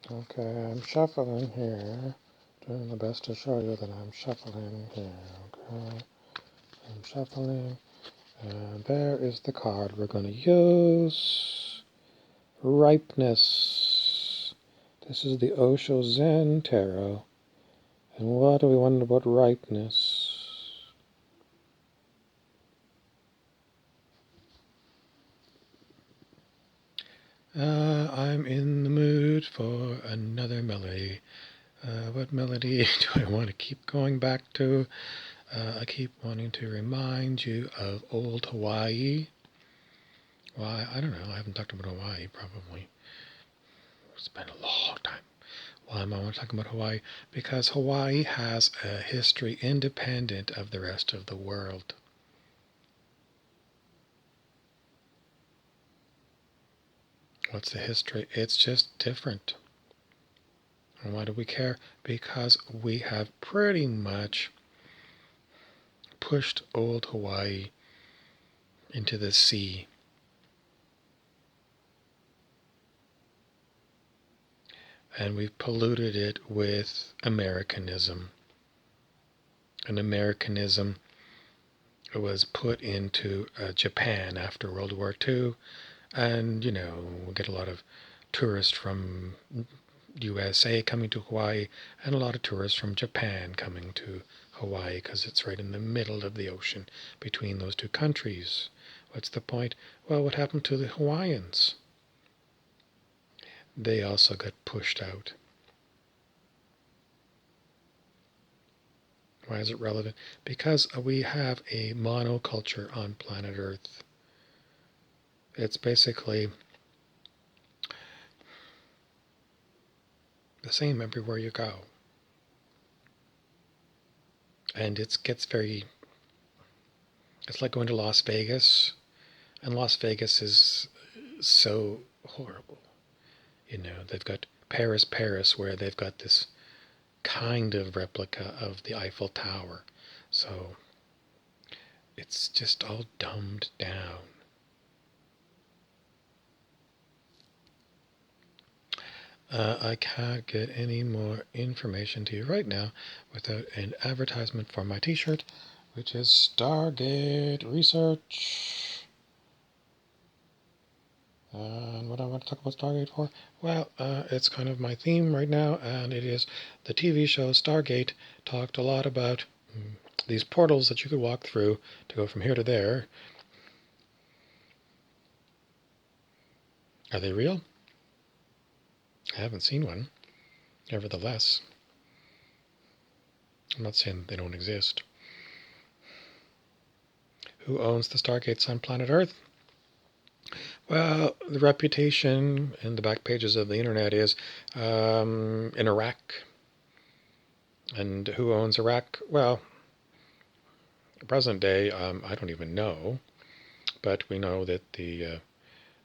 Okay, I'm shuffling here. Doing the best to show you that I'm shuffling here. Okay, I'm shuffling. And there is the card we're going to use. Ripeness. This is the Osho Zen Tarot. And what do we wonder about ripeness? I'm in the mood for another melody. What melody do I want to keep going back to? I keep wanting to remind you of old Hawaii. Why? I don't know. I haven't talked about Hawaii probably. It's been a long time. Why am I want to talk about Hawaii? Because Hawaii has a history independent of the rest of the world. What's the history? It's just different. And why do we care? Because we have pretty much pushed old Hawaii into the sea. And we've polluted it with Americanism. And Americanism was put into Japan after World War II. And, we get a lot of tourists from USA coming to Hawaii and a lot of tourists from Japan coming to Hawaii because it's right in the middle of the ocean between those two countries. What's the point? Well, what happened to the Hawaiians? They also got pushed out. Why is it relevant? Because we have a monoculture on planet Earth. It's basically the same everywhere you go. And it's like going to Las Vegas. And Las Vegas is so horrible. They've got Paris, where they've got this kind of replica of the Eiffel Tower. So it's just all dumbed down. I can't get any more information to you right now without an advertisement for my t-shirt, which is Stargate Research. And what I want to talk about Stargate for? Well, it's kind of my theme right now, and it is the TV show Stargate talked a lot about these portals that you could walk through to go from here to there. Are they real? I haven't seen one. Nevertheless, I'm not saying they don't exist. Who owns the Stargates on planet Earth? Well, the reputation in the back pages of the internet is in Iraq. And who owns Iraq? Well, present day, I don't even know. But we know that the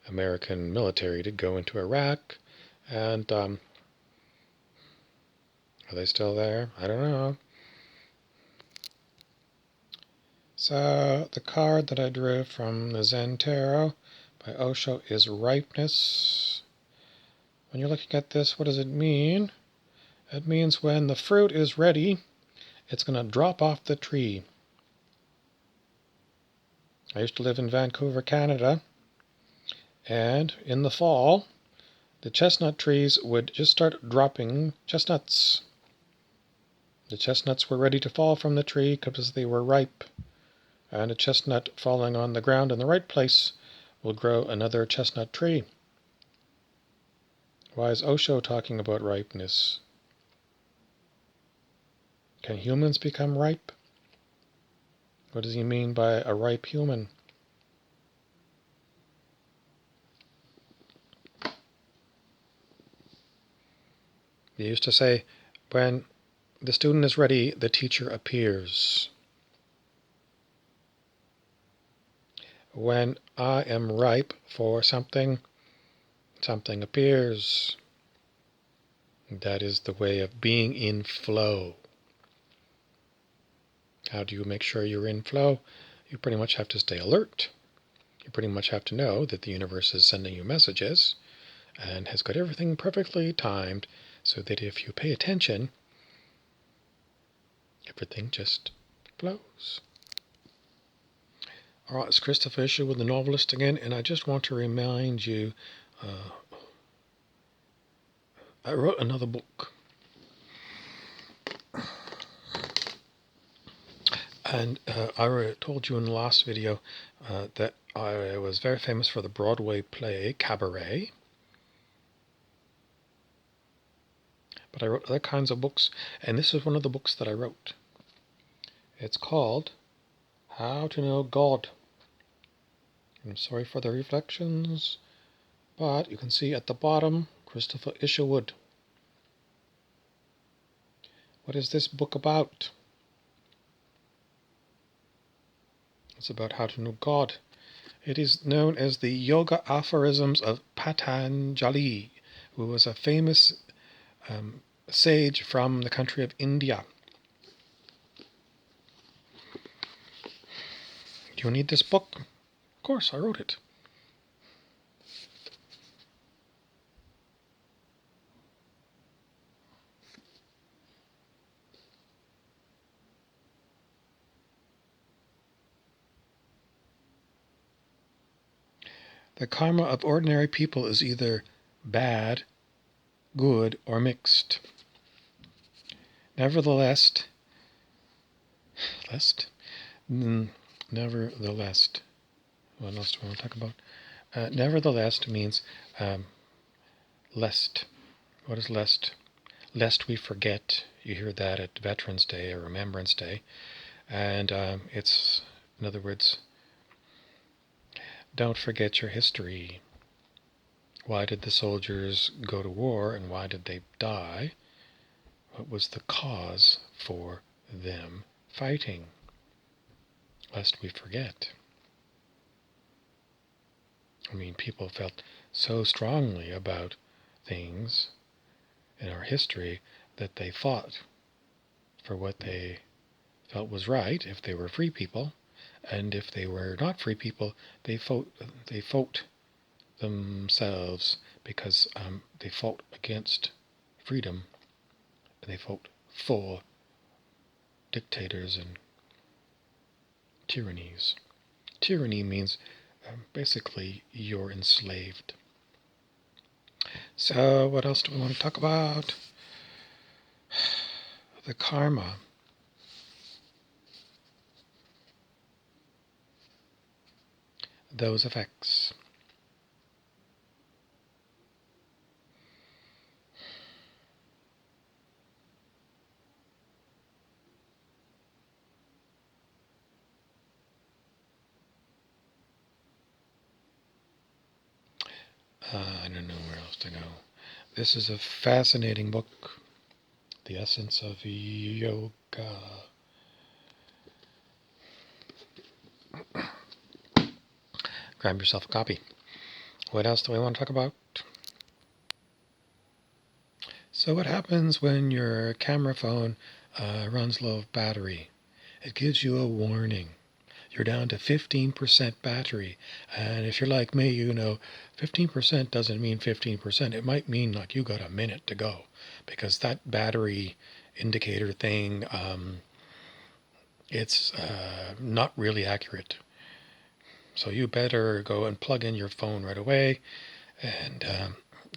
American military did go into Iraq. And are they still there? I don't know. So the card that I drew from the Zen Tarot by Osho is ripeness. When you're looking at this, what does it mean? It means when the fruit is ready, it's going to drop off the tree. I used to live in Vancouver, Canada, and in the fall, the chestnut trees would just start dropping chestnuts. The chestnuts were ready to fall from the tree because they were ripe. And a chestnut falling on the ground in the right place will grow another chestnut tree. Why is Osho talking about ripeness? Can humans become ripe? What does he mean by a ripe human? He used to say, when the student is ready, the teacher appears. When I am ripe for something, something appears. That is the way of being in flow. How do you make sure you're in flow? You pretty much have to stay alert. You pretty much have to know that the universe is sending you messages, and has got everything perfectly timed so that if you pay attention, everything just flows. All right, it's Christopher Isherwood, the novelist again, and I just want to remind you, I wrote another book. And I told you in the last video that I was very famous for the Broadway play Cabaret. But I wrote other kinds of books, and this is one of the books that I wrote. It's called How to Know God. I'm sorry for the reflections, but you can see at the bottom, Christopher Isherwood. What is this book about? It's about how to know God. It is known as the Yoga Aphorisms of Patanjali, who was a famous sage from the country of India. Do you need this book? Of course, I wrote it. The karma of ordinary people is either bad, good, or mixed. Nevertheless, what else do I want to talk about? Nevertheless means lest. What is lest? Lest we forget. You hear that at Veterans Day or Remembrance Day. And it's, in other words, don't forget your history. Why did the soldiers go to war and why did they die? What was the cause for them fighting? Lest we forget. I mean, people felt so strongly about things in our history that they fought for what they felt was right if they were free people, and if they were not free people, they fought themselves because they fought against freedom, and they fought for dictators and tyrannies. Tyranny means basically you're enslaved. So what else do we want to talk about? The karma. Those effects. I don't know where else to go. This is a fascinating book. The Essence of Yoga. Grab yourself a copy. What else do I want to talk about? So what happens when your camera phone runs low of battery? It gives you a warning. You're down to 15% battery. And if you're like me, you know 15% doesn't mean 15%. It might mean like you got a minute to go, because that battery indicator thing, it's not really accurate. So you better go and plug in your phone right away. And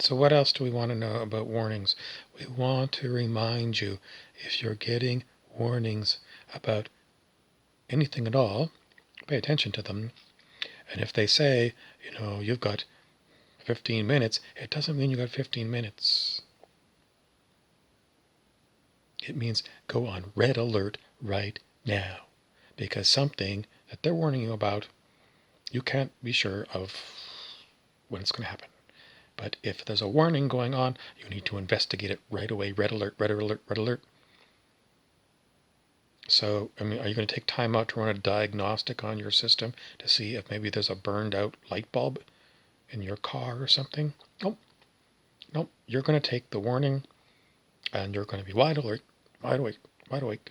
so what else do we want to know about warnings? We want to remind you, if you're getting warnings about anything at all, pay attention to them. And if they say, you've got 15 minutes, it doesn't mean you got 15 minutes. It means go on red alert right now, because something that they're warning you about, you can't be sure of when it's going to happen. But if there's a warning going on, you need to investigate it right away. Red alert, red alert, red alert. So, are you going to take time out to run a diagnostic on your system to see if maybe there's a burned out light bulb in your car or something? Nope. You're going to take the warning and you're going to be wide alert, wide awake.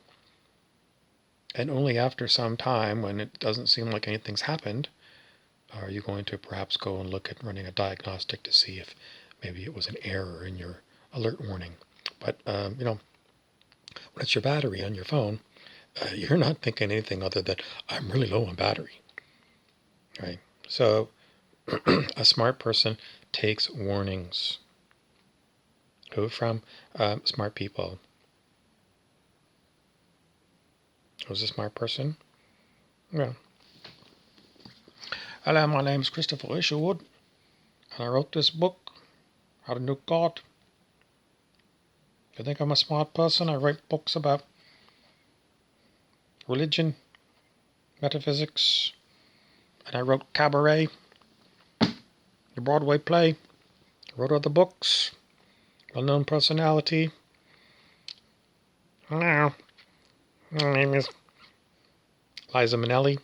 And only after some time, when it doesn't seem like anything's happened, are you going to perhaps go and look at running a diagnostic to see if Maybe it was an error in your alert warning. But, when it's your battery on your phone, you're not thinking anything other than, I'm really low on battery, right? So a smart person takes warnings. Who? From smart people. Who's a smart person? Well, hello, my name is Christopher Isherwood, and I wrote this book, How to Nuke God. If you think I'm a smart person, I write books about religion, metaphysics, and I wrote Cabaret, the Broadway play. I wrote other books, well-known personality. Hello, my name is Liza Minnelli,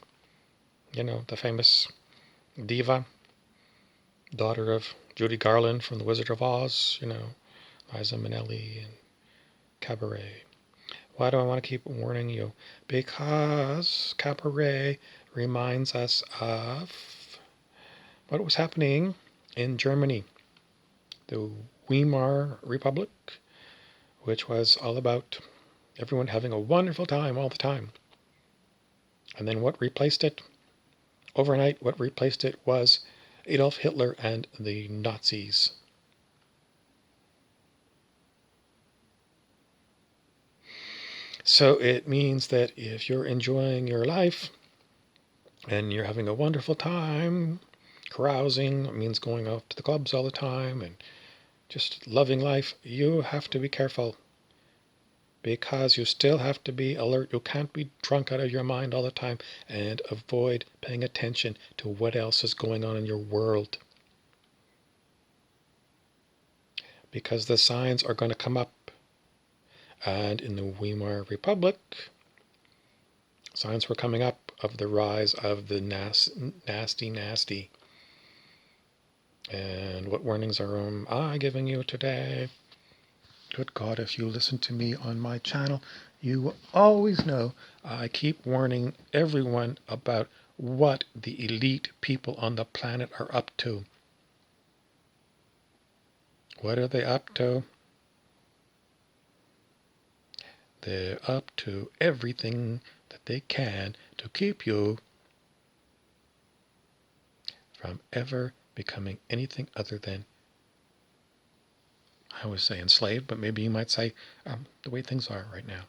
the famous diva, daughter of Judy Garland from The Wizard of Oz, Liza Minnelli and Cabaret. Why do I want to keep warning you? Because Cabaret reminds us of what was happening in Germany, the Weimar Republic, which was all about everyone having a wonderful time all the time. And then what replaced it? Overnight, what replaced it was Adolf Hitler and the Nazis. So it means that if you're enjoying your life and you're having a wonderful time, carousing, it means going out to the clubs all the time and just loving life, you have to be careful, because you still have to be alert. You can't be drunk out of your mind all the time and avoid paying attention to what else is going on in your world, because the signs are going to come up. And in the Weimar Republic, signs were coming up of the rise of the nasty. And what warnings am I giving you today? Good God, if you listen to me on my channel, you will always know I keep warning everyone about what the elite people on the planet are up to. What are they up to? They're up to everything that they can to keep you from ever becoming anything other than, I always say enslaved, but maybe you might say the way things are right now.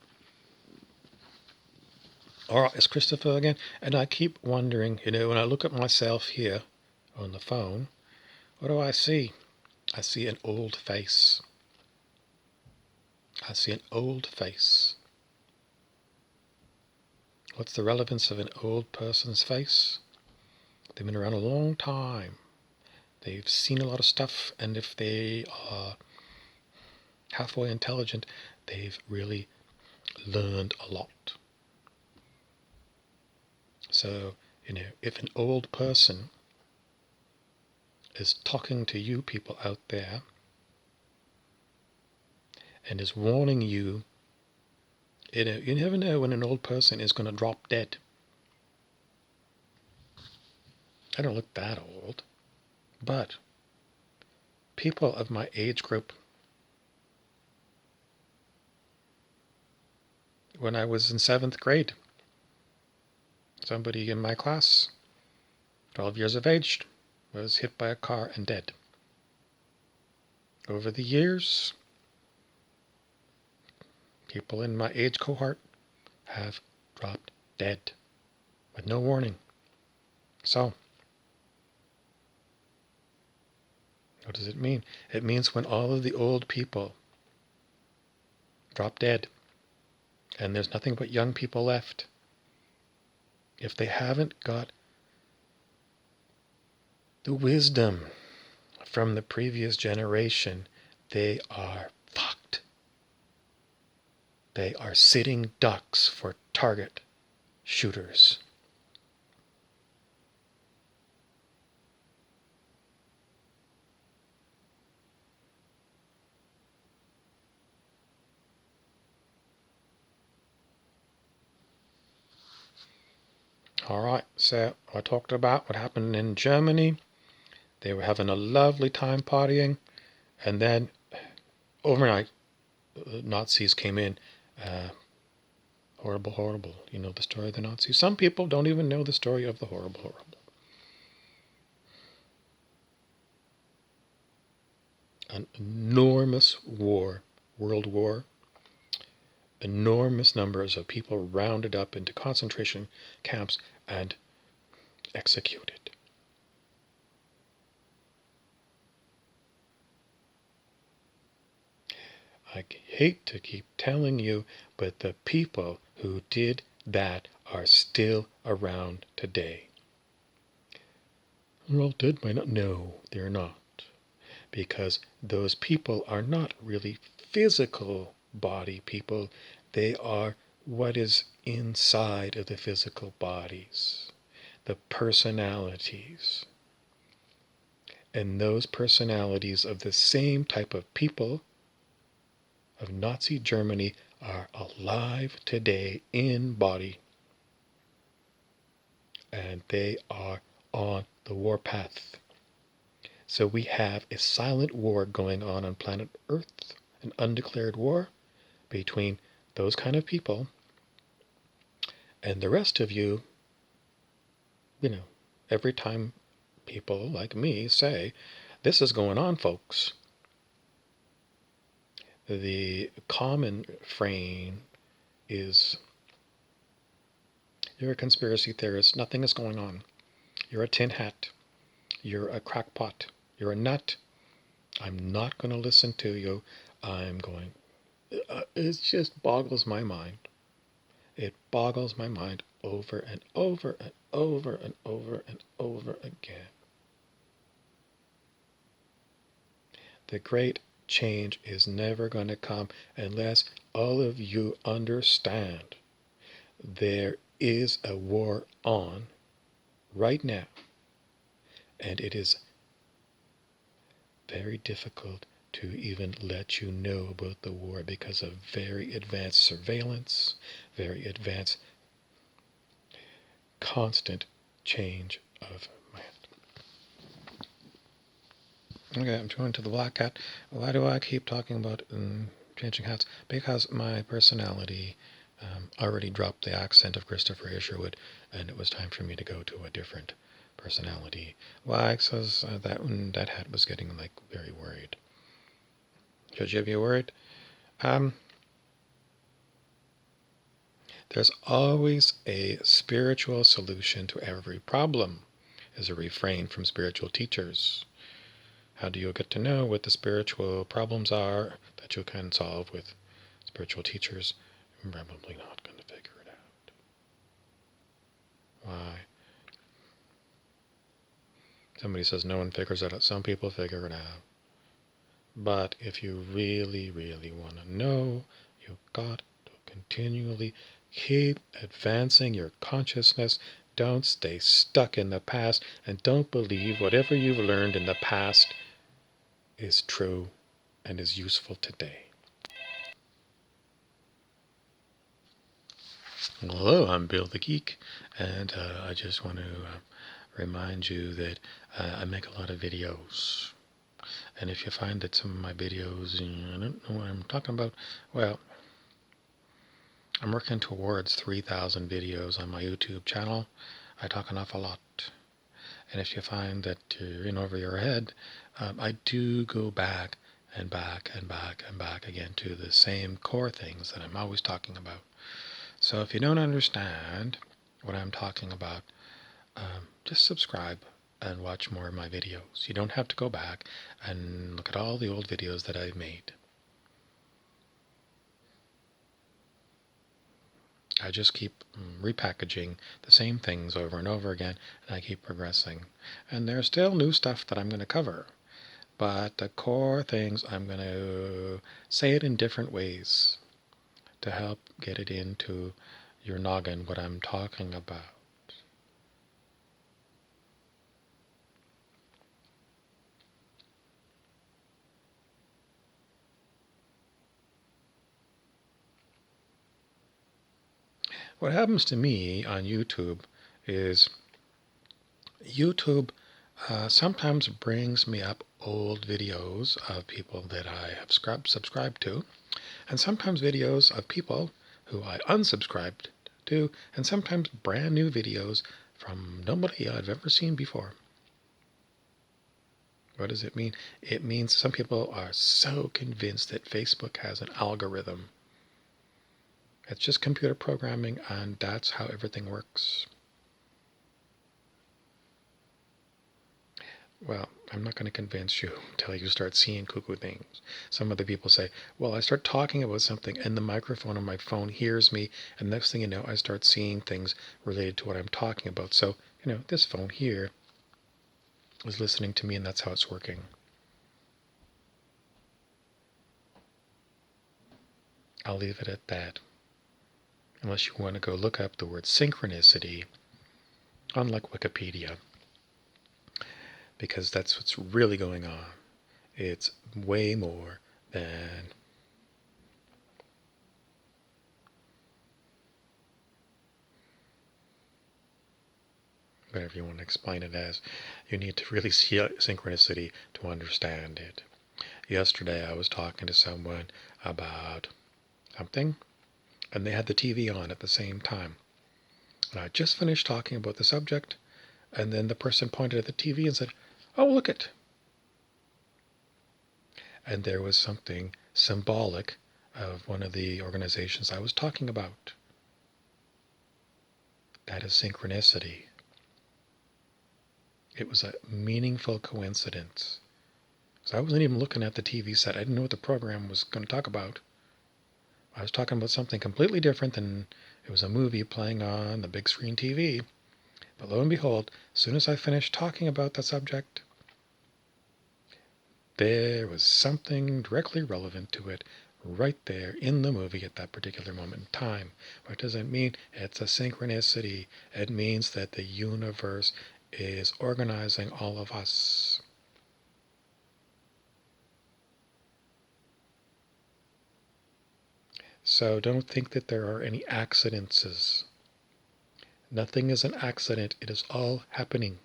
All right, it's Christopher again, and I keep wondering, when I look at myself here on the phone, what do I see? I see an old face. I see an old face. What's the relevance of an old person's face? They've been around a long time. They've seen a lot of stuff, and if they are halfway intelligent, they've really learned a lot. So, if an old person is talking to you people out there and is warning you, you never know when an old person is going to drop dead. I don't look that old, but people of my age group, when I was in 7th grade, somebody in my class, 12 years of age, was hit by a car and dead. Over the years, people in my age cohort have dropped dead with no warning. So, what does it mean? It means when all of the old people drop dead and there's nothing but young people left, if they haven't got the wisdom from the previous generation, they are fucked. They are sitting ducks for target shooters. All right, so I talked about what happened in Germany. They were having a lovely time partying. And then overnight, Nazis came in. Horrible, horrible. You know the story of the Nazis. Some people don't even know the story of the horrible, horrible. An enormous war, world war, enormous numbers of people rounded up into concentration camps and executed. I hate to keep telling you, but the people who did that are still around today. They're all dead by now. No, they're not. Because those people are not really physical body people. They are what is inside of the physical bodies, the personalities. And those personalities of the same type of people of Nazi Germany are alive today in body. And they are on the warpath. So we have a silent war going on planet Earth, an undeclared war between those kind of people and the rest of you. Every time people like me say, this is going on, folks, the common frame is, you're a conspiracy theorist, nothing is going on. You're a tin hat. You're a crackpot. You're a nut. I'm not going to listen to you. It just boggles my mind. It boggles my mind over and over and over and over and over again. The great change is never going to come unless all of you understand there is a war on right now, and it is very difficult to even let you know about the war because of very advanced surveillance, very advanced constant change of mind. Okay, I'm going to the black cat. Why do I keep talking about changing hats? Because my personality already dropped the accent of Christopher Isherwood, and it was time for me to go to a different personality. Why? Because that hat was getting very worried. Should you be worried? There's always a spiritual solution to every problem, is a refrain from spiritual teachers. How do you get to know what the spiritual problems are that you can solve with spiritual teachers? You're probably not going to figure it out. Why? Somebody says no one figures it out. Some people figure it out. But if you really, really want to know, you've got to continually keep advancing your consciousness. Don't stay stuck in the past, and don't believe whatever you've learned in the past is true and is useful today. Hello, I'm Bill the Geek, and I just want to remind you that I make a lot of videos. And if you find that some of my videos, I don't know what I'm talking about, well, I'm working towards 3,000 videos on my YouTube channel. I talk an awful lot. And if you find that you're in over your head, I do go back and back and back and back again to the same core things that I'm always talking about. So if you don't understand what I'm talking about, just subscribe and watch more of my videos. You don't have to go back and look at all the old videos that I've made. I just keep repackaging the same things over and over again, and I keep progressing. And there's still new stuff that I'm going to cover. But the core things, I'm going to say it in different ways to help get it into your noggin, what I'm talking about. What happens to me on YouTube is YouTube sometimes brings me up old videos of people that I have subscribed to, and sometimes videos of people who I unsubscribed to, and sometimes brand new videos from nobody I've ever seen before. What does it mean? It means some people are so convinced that Facebook has an algorithm. It's just computer programming, and that's how everything works. Well, I'm not going to convince you until you start seeing cuckoo things. Some other people say, well, I start talking about something and the microphone on my phone hears me, and next thing you know, I start seeing things related to what I'm talking about. So, this phone here is listening to me, and that's how it's working. I'll leave it at that. Unless you want to go look up the word synchronicity on Wikipedia, because that's what's really going on. It's way more than whatever you want to explain it as. You need to really see synchronicity to understand it. Yesterday I was talking to someone about something, and they had the TV on at the same time. And I just finished talking about the subject, and then the person pointed at the TV and said, oh, look it. And there was something symbolic of one of the organizations I was talking about. That is synchronicity. It was a meaningful coincidence. So I wasn't even looking at the TV set. I didn't know what the program was going to talk about. I was talking about something completely different than it was a movie playing on the big screen TV. But lo and behold, as soon as I finished talking about the subject, there was something directly relevant to it right there in the movie at that particular moment in time. What does it mean? It's a synchronicity. It means that the universe is organizing all of us. So don't think that there are any accidents. Nothing is an accident. It is all happening.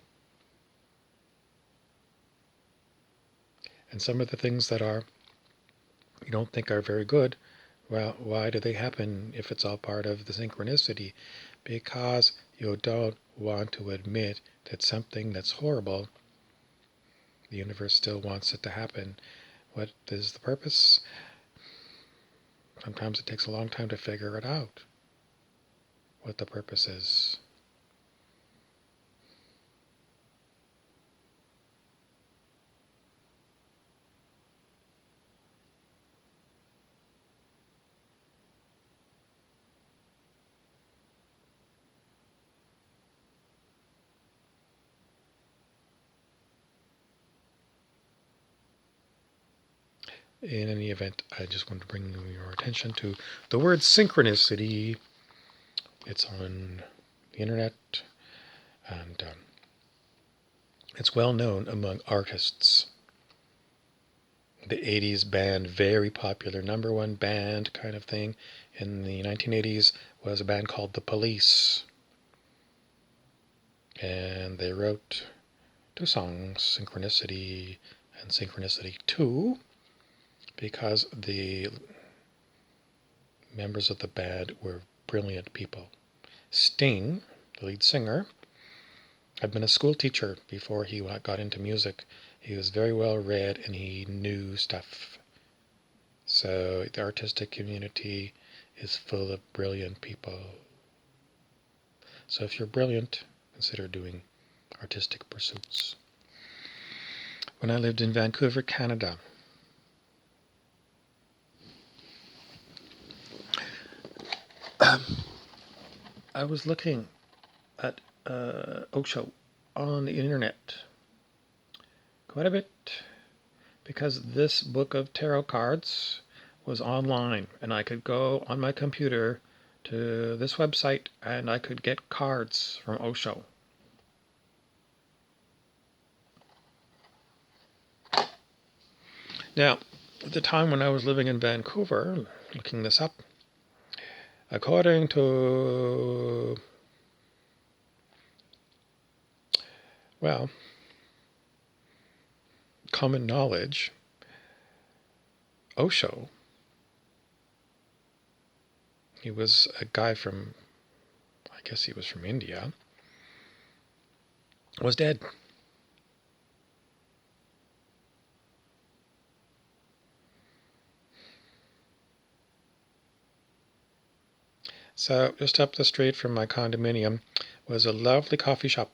And some of the things that you don't think are very good, well, why do they happen if it's all part of the synchronicity? Because you don't want to admit that something that's horrible, the universe still wants it to happen. What is the purpose? Sometimes it takes a long time to figure it out, what the purpose is. In any event, I just want to bring your attention to the word synchronicity. It's on the internet, and it's well known among artists. The 80s band, very popular, number one band kind of thing in the 1980s was a band called The Police. And they wrote two songs, Synchronicity and Synchronicity 2, because the members of the band were brilliant people. Sting, the lead singer, had been a school teacher before he got into music. He was very well read and he knew stuff. So the artistic community is full of brilliant people. So if you're brilliant, consider doing artistic pursuits. When I lived in Vancouver, Canada, I was looking at Osho on the internet quite a bit because this book of tarot cards was online and I could go on my computer to this website and I could get cards from Osho. Now, at the time when I was living in Vancouver, looking this up, according to, well, common knowledge, Osho, he was a guy from, I guess he was from India, was dead. So just up the street from my condominium was a lovely coffee shop.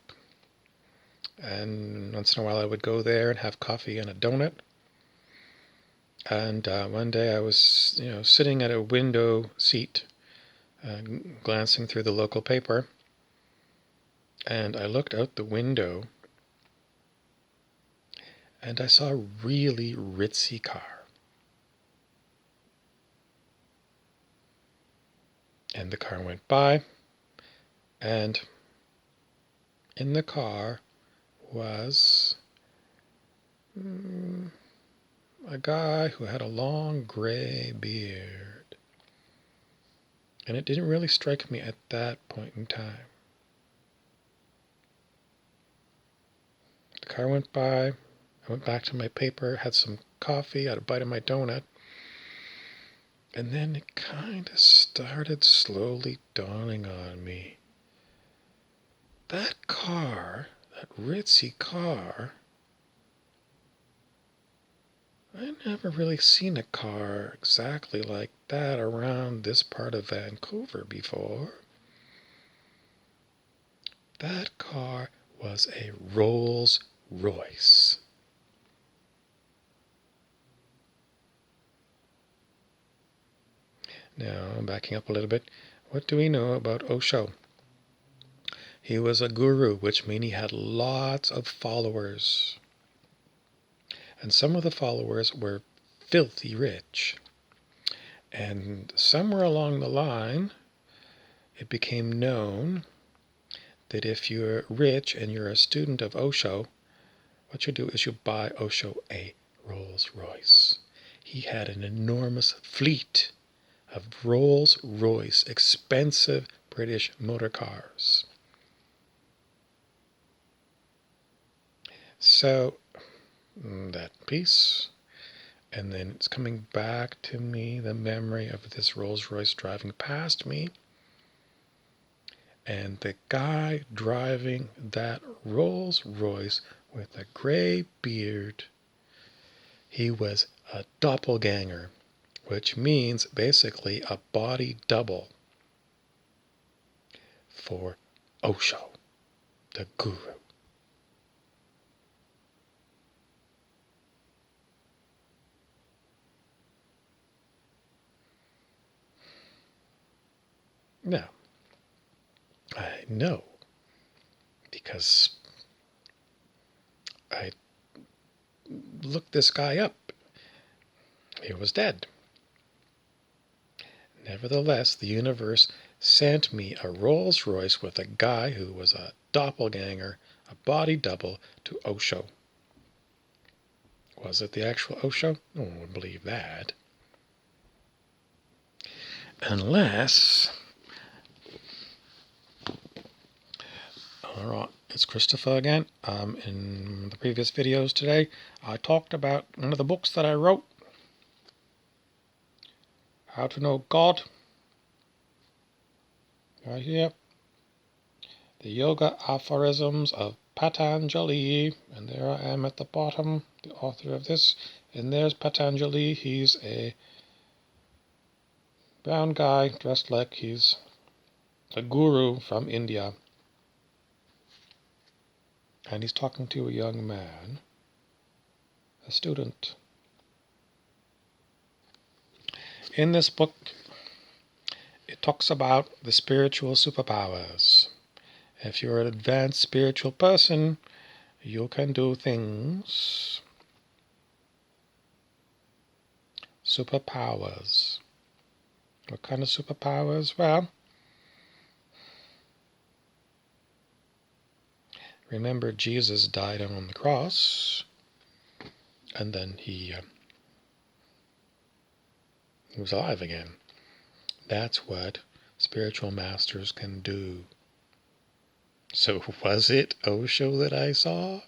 And once in a while I would go there and have coffee and a donut. And one day I was, sitting at a window seat, glancing through the local paper. And I looked out the window and I saw a really ritzy car. And the car went by, and in the car was a guy who had a long gray beard. And it didn't really strike me at that point in time. The car went by, I went back to my paper, had some coffee, had a bite of my donut, and then it kind of started slowly dawning on me. That car, that ritzy car, I never really seen a car exactly like that around this part of Vancouver before. That car was a Rolls-Royce. Now, backing up a little bit, what do we know about Osho? He was a guru, which means he had lots of followers. And some of the followers were filthy rich. And somewhere along the line, it became known that if you're rich and you're a student of Osho, what you do is you buy Osho a Rolls-Royce. He had an enormous fleet of Rolls-Royce, expensive British motor cars. So, that piece, and then it's coming back to me, the memory of this Rolls-Royce driving past me, and the guy driving that Rolls-Royce with a gray beard, he was a doppelganger, which means basically a body double for Osho, the guru. Now, I know because I looked this guy up. He was dead. Nevertheless, the universe sent me a Rolls-Royce with a guy who was a doppelganger, a body double to Osho. Was it the actual Osho? No one would believe that. Unless... Alright, it's Christopher again. In the previous videos today, I talked about one of the books that I wrote, How to Know God. Right here. The Yoga Aphorisms of Patanjali. And there I am at the bottom, the author of this. And there's Patanjali. He's a brown guy dressed like he's a guru from India. And he's talking to a young man, a student. In this book, it talks about the spiritual superpowers. If you're an advanced spiritual person, you can do things. Superpowers. What kind of superpowers? Well, remember Jesus died on the cross, and then he was alive again. That's what spiritual masters can do. So was it Osho that I saw?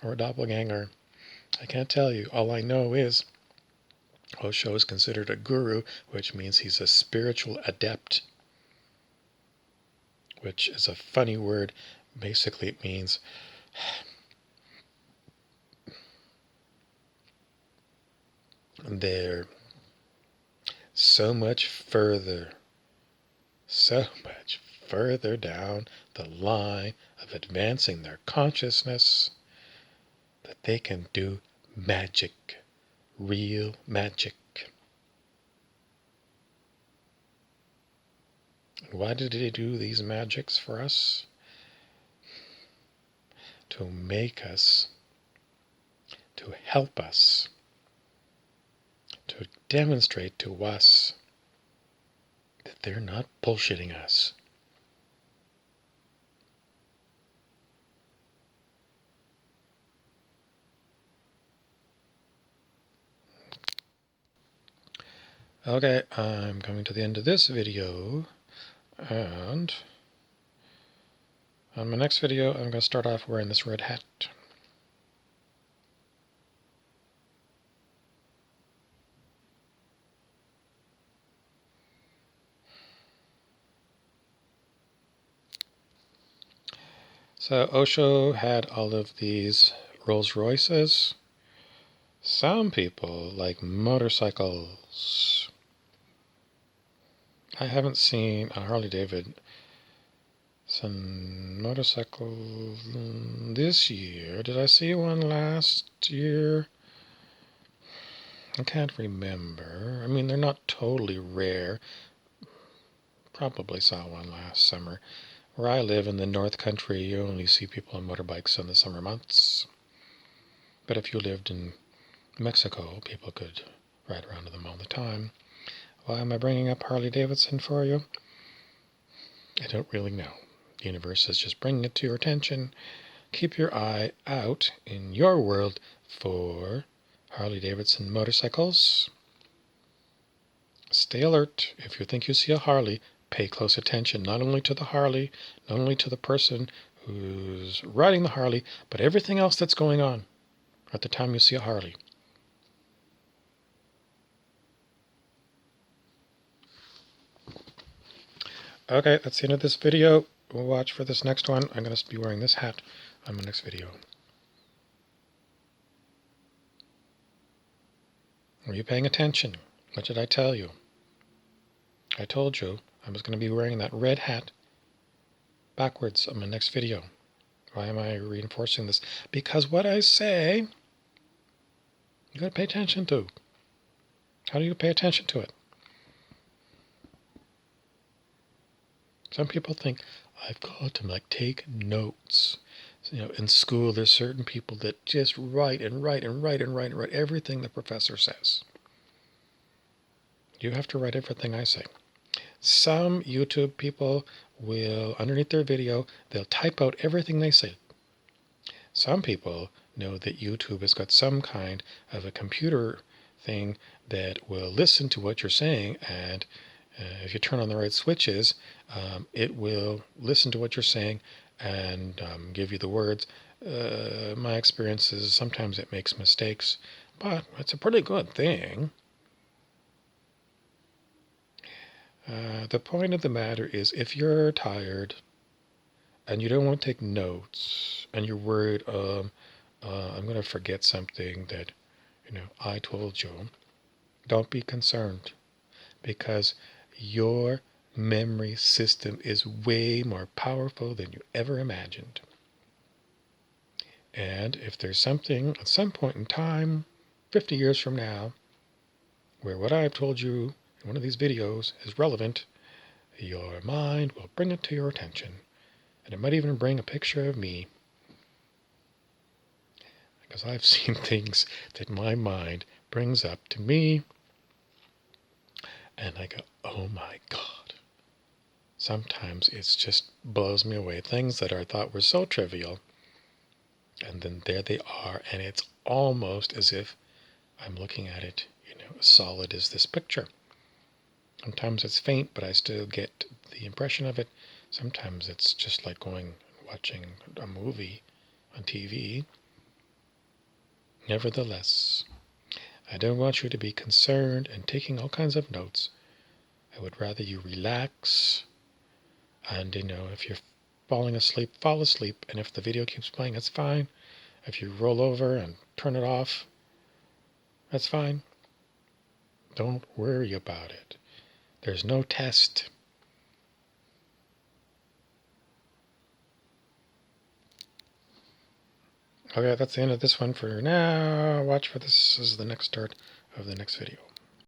Or a doppelganger? I can't tell you. All I know is Osho is considered a guru, which means he's a spiritual adept, which is a funny word. Basically, it means they're so much further down the line of advancing their consciousness that they can do magic, real magic. And why did he do these magics for us? To make us, to help us, to demonstrate to us that they're not bullshitting us. Okay, I'm coming to the end of this video, and on my next video I'm going to start off wearing this red hat. So Osho had all of these Rolls Royces. Some people like motorcycles. I haven't seen a Harley Davidson motorcycle this year. Did I see one last year? I can't remember. I mean, they're not totally rare. Probably saw one last summer. Where I live in the North Country, you only see people on motorbikes in the summer months. But if you lived in Mexico, people could ride around in them all the time. Why am I bringing up Harley Davidson for you? I don't really know. The universe is just bringing it to your attention. Keep your eye out in your world for Harley Davidson motorcycles. Stay alert. If you think you see a Harley, pay close attention not only to the Harley, not only to the person who's riding the Harley, but everything else that's going on at the time you see a Harley. Okay, that's the end of this video. We'll watch for this next one. I'm going to be wearing this hat on my next video. Are you paying attention? What did I tell you? I told you I was going to be wearing that red hat backwards on my next video. Why am I reinforcing this? Because what I say, you got to pay attention to. How do you pay attention to it? Some people think I've got to take notes. In school there's certain people that just write everything the professor says. You have to write everything I say. Some YouTube people will, underneath their video, they'll type out everything they say. Some people know that YouTube has got some kind of a computer thing that will listen to what you're saying, and if you turn on the right switches, it will listen to what you're saying and give you the words. My experience is sometimes it makes mistakes, but it's a pretty good thing. The point of the matter is, if you're tired and you don't want to take notes and you're worried, I'm going to forget something that, I told you, don't be concerned, because your memory system is way more powerful than you ever imagined. And if there's something at some point in time, 50 years from now, where what I've told you in one of these videos is relevant, your mind will bring it to your attention. And it might even bring a picture of me. Because I've seen things that my mind brings up to me, and I go, oh my God. Sometimes it just blows me away. Things that I thought were so trivial, and then there they are, and it's almost as if I'm looking at it, as solid as this picture. Sometimes it's faint, but I still get the impression of it. Sometimes it's just like watching a movie on TV. Nevertheless, I don't want you to be concerned and taking all kinds of notes. I would rather you relax and, if you're falling asleep, fall asleep. And if the video keeps playing, that's fine. If you roll over and turn it off, that's fine. Don't worry about it. There's no test. Okay, that's the end of this one for now. Watch for this. This is the next start of the next video.